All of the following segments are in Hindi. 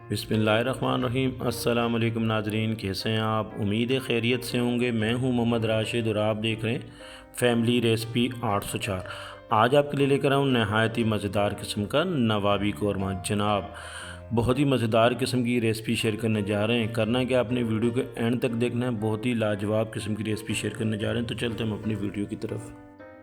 बिस्मिल्लाहिर्रहमानिर्रहीम। अस्सलाम वालेकुम नाजरीन, कैसे हैं आप? उम्मीद है खैरियत से होंगे। मैं हूं मोहम्मद राशिद और आप देख रहे हैं फैमिली रेसिपी 804। आज आपके लिए लेकर आऊँ नहायत ही मज़ेदार किस्म का नवाबी कौरमा। जनाब, बहुत ही मज़ेदार किस्म की रेसिपी शेयर करने जा रहे हैं। करना है कि आपने वीडियो के एंड तक देखना है। बहुत ही लाजवाब किस्म की रेसिपी शेयर करने जा रहे हैं। तो चलते हम अपनी वीडियो की तरफ।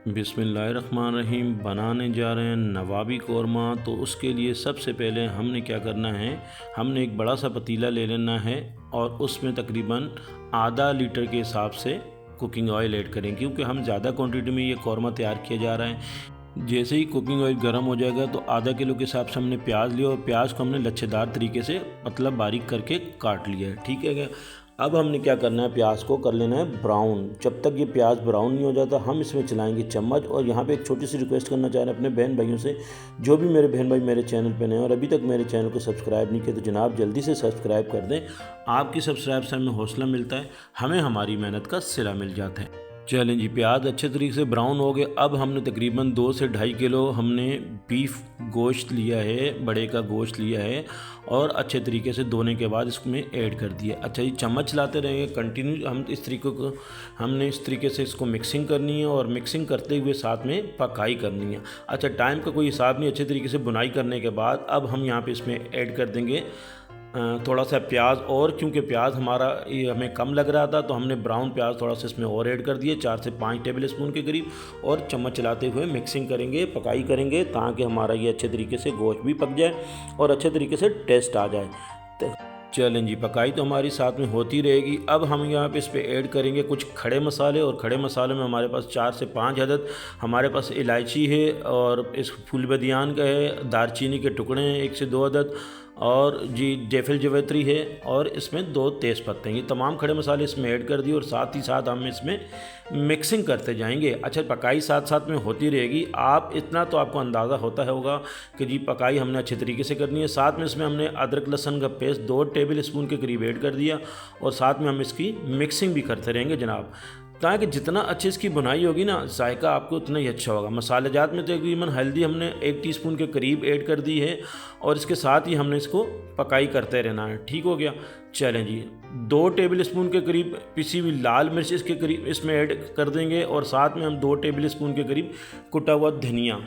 बिस्मिल्लाहिर्रहमानिर्रहीम। बनाने जा रहे हैं नवाबी कौरमा। तो उसके लिए सबसे पहले हमने क्या करना है, हमने एक बड़ा सा पतीला ले लेना है और उसमें तकरीबन आधा लीटर के हिसाब से कुकिंग ऑयल ऐड करें, क्योंकि हम ज़्यादा क्वांटिटी में ये कौरमा तैयार किया जा रहा है। जैसे ही कुकिंग ऑयल गर्म हो जाएगा तो आधा किलो के हिसाब से हमने प्याज लिया और प्याज को हमने लच्छेदार तरीके से मतलब बारीक करके काट लिया है। ठीक है क्या? अब हमने क्या करना है, प्याज को कर लेना है ब्राउन। जब तक ये प्याज ब्राउन नहीं हो जाता हम इसमें चलाएंगे चम्मच। और यहाँ पे एक छोटी सी रिक्वेस्ट करना चाह रहे हैं अपने बहन भाइयों से, जो भी मेरे बहन भाई मेरे चैनल पे नए हैं और अभी तक मेरे चैनल को सब्सक्राइब नहीं किया तो जनाब जल्दी से सब्सक्राइब कर दें। आपकी सब्सक्राइब से हमें हौसला मिलता है, हमें हमारी मेहनत का सिला मिल जाता है। चलें जी, प्याज अच्छे तरीके से ब्राउन हो गए। अब हमने तकरीबन 2 से 2.5 किलो हमने बीफ गोश्त लिया है, बड़े का गोश्त लिया है और अच्छे तरीके से धोने के बाद इसमें ऐड कर दिया। अच्छा जी, चम्मच चलाते रहेंगे कंटिन्यू। हम इस तरीके को हमने इस तरीके से इसको मिक्सिंग करनी है और मिक्सिंग करते हुए साथ में पकाई करनी है। अच्छा, टाइम का कोई हिसाब नहीं। अच्छे तरीके से बुनाई करने के बाद अब हम यहाँ पे इसमें ऐड कर देंगे थोड़ा सा प्याज। और क्योंकि प्याज हमारा ये हमें कम लग रहा था तो हमने ब्राउन प्याज थोड़ा सा इसमें और ऐड कर दिए, 4 से 5 टेबल स्पून के करीब। और चम्मच चलाते हुए मिक्सिंग करेंगे, पकाई करेंगे ताकि हमारा ये अच्छे तरीके से गोश्त भी पक जाए और अच्छे तरीके से टेस्ट आ जाए। चलें जी, पकाई तो हमारी साथ में होती रहेगी। अब हम यहाँ पे इस पर ऐड करेंगे कुछ खड़े मसाले। और खड़े मसाले में हमारे पास 4 से 5 अदद हमारे पास इलायची है और इस फूल बदियान का है, दारचीनी के टुकड़े हैं 1 से 2 अदद, और जी जायफल जावित्री है और इसमें 2 तेज़ पत्ते हैं। ये तमाम खड़े मसाले इसमें ऐड कर दिए और साथ ही साथ हम इसमें मिक्सिंग करते जाएंगे। अच्छा, पकाई साथ साथ में होती रहेगी। आप इतना तो आपको अंदाज़ा होता होगा कि जी पकाई हमने अच्छे तरीके से करनी है। साथ में इसमें हमने अदरक लहसुन का पेस्ट 2 टेबल स्पून के करीब ऐड कर दिया और साथ में हम इसकी मिक्सिंग भी करते रहेंगे जनाब, ताकि जितना अच्छी इसकी बुनाई होगी ना, जायका आपको उतना ही अच्छा होगा। मसाले जात में तकरीबन हल्दी हमने 1 टीस्पून के करीब ऐड कर दी है और इसके साथ ही हमने इसको पकाई करते रहना है। ठीक हो गया? चलें जी, 2 टेबल स्पून के करीब पिसी हुई लाल मिर्च इसके करीब इसमें ऐड कर देंगे और साथ में हम 2 टेबल स्पून के करीब कुटा हुआ धनिया।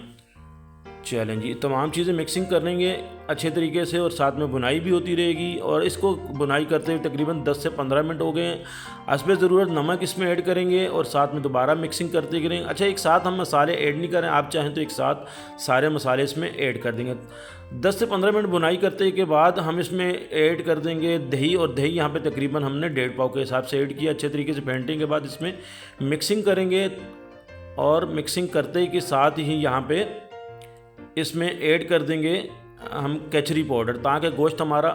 चलें जी, तमाम चीज़ें मिक्सिंग करेंगे अच्छे तरीके से और साथ में बुनाई भी होती रहेगी। और इसको बुनाई करते हुए तकरीबन 10 से 15 मिनट हो गए हैं। हस्बे ज़रूरत नमक इसमें ऐड करेंगे और साथ में दोबारा मिक्सिंग करते करेंगे। अच्छा, एक साथ हम मसाले ऐड नहीं करें, आप चाहें तो एक साथ सारे मसाले इसमें ऐड कर देंगे। 10 से 15 मिनट बुनाई करते के बाद हम इसमें ऐड कर देंगे दही। और दही यहाँ पे तकरीबन हमने 1.5 पाव के हिसाब से ऐड किया। अच्छे तरीके से फेंटने के बाद इसमें मिक्सिंग करेंगे और मिक्सिंग करते के साथ ही यहाँ पे इसमें ऐड कर देंगे हम केचरी पाउडर, ताकि गोश्त हमारा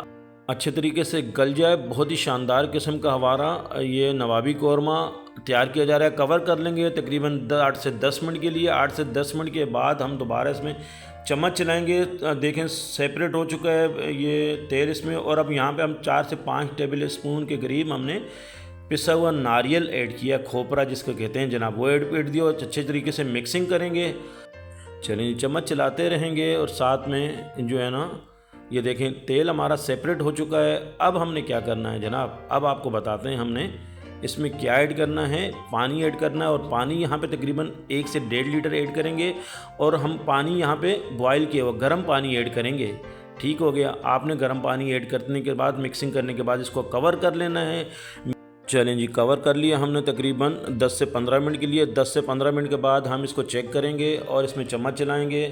अच्छे तरीके से गल जाए। बहुत ही शानदार किस्म का हमारा ये नवाबी कौरमा तैयार किया जा रहा है। कवर कर लेंगे तकरीबन 8 से 10 मिनट के लिए। 8 से 10 मिनट के बाद हम दोबारा इसमें चम्मच चलाएंगे। देखें सेपरेट हो चुका है ये तेल इसमें। और अब यहाँ पे हम 4 से 5 टेबल स्पून के करीब हमने पिसा हुआ नारियल ऐड किया, खोपरा जिसको कहते हैं जनाब, वो ऐड दिया और अच्छे तरीके से मिक्सिंग करेंगे। चलिए, चम्मच चलाते रहेंगे और साथ में जो है ना, ये देखें तेल हमारा सेपरेट हो चुका है। अब हमने क्या करना है जनाब, अब आपको बताते हैं हमने इसमें क्या ऐड करना है। पानी ऐड करना है और पानी यहाँ पे तकरीबन 1 से 1.5 लीटर ऐड करेंगे और हम पानी यहाँ पे बॉयल किया हुआ गर्म पानी ऐड करेंगे। ठीक हो गया? आपने गर्म पानी ऐड करने के बाद मिक्सिंग करने के बाद इसको कवर कर लेना है। चलें जी, कवर कर लिया हमने तकरीबन 10 से 15 मिनट के लिए। 10 से 15 मिनट के बाद हम इसको चेक करेंगे और इसमें चम्मच चलाएंगे।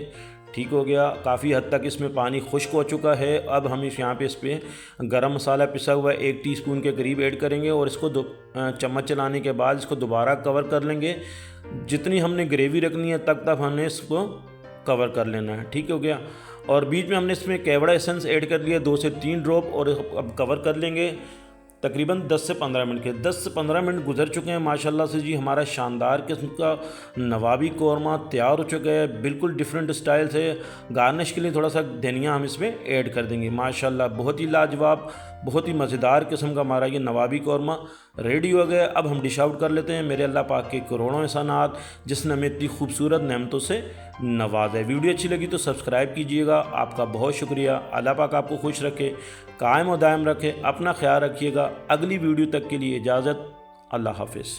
ठीक हो गया? काफ़ी हद तक इसमें पानी खुश्क हो चुका है। अब हम यहाँ पे इस पर गरम मसाला पिसा हुआ 1 टीस्पून के करीब ऐड करेंगे और इसको चम्मच चलाने के बाद इसको दोबारा कवर कर लेंगे। जितनी हमने ग्रेवी रखनी है तब हमने इसको कवर कर लेना है। ठीक हो गया? और बीच में हमने इसमें केवड़ा एसेंस ऐड कर लिया 2 से 3 ड्रॉप और अब कवर कर लेंगे। तकरीबन 10 से 15 मिनट के 10 से 15 मिनट गुजर चुके हैं माशाल्लाह से जी। हमारा शानदार किस्म का नवाबी कौरमा तैयार हो चुका है, बिल्कुल डिफरेंट स्टाइल से। गार्निश के लिए थोड़ा सा धनिया हम इसमें ऐड कर देंगे। माशाल्लाह बहुत ही लाजवाब, बहुत ही मज़ेदार किस्म का हमारा ये नवाबी कौरमा रेडी हो गया। अब हम डिश आउट कर लेते हैं। मेरे अल्लाह पाक के करोड़ों एहसानात जिसने हमें इतनी खूबसूरत नेमतों से नवाजा है। वीडियो अच्छी लगी तो सब्सक्राइब कीजिएगा। आपका बहुत शुक्रिया। अल्लाह पाक आपको खुश रखे, कायम और दायम रखे। अपना ख्याल रखिएगा। अगली वीडियो तक के लिए इजाज़त। अल्लाह हाफिज़।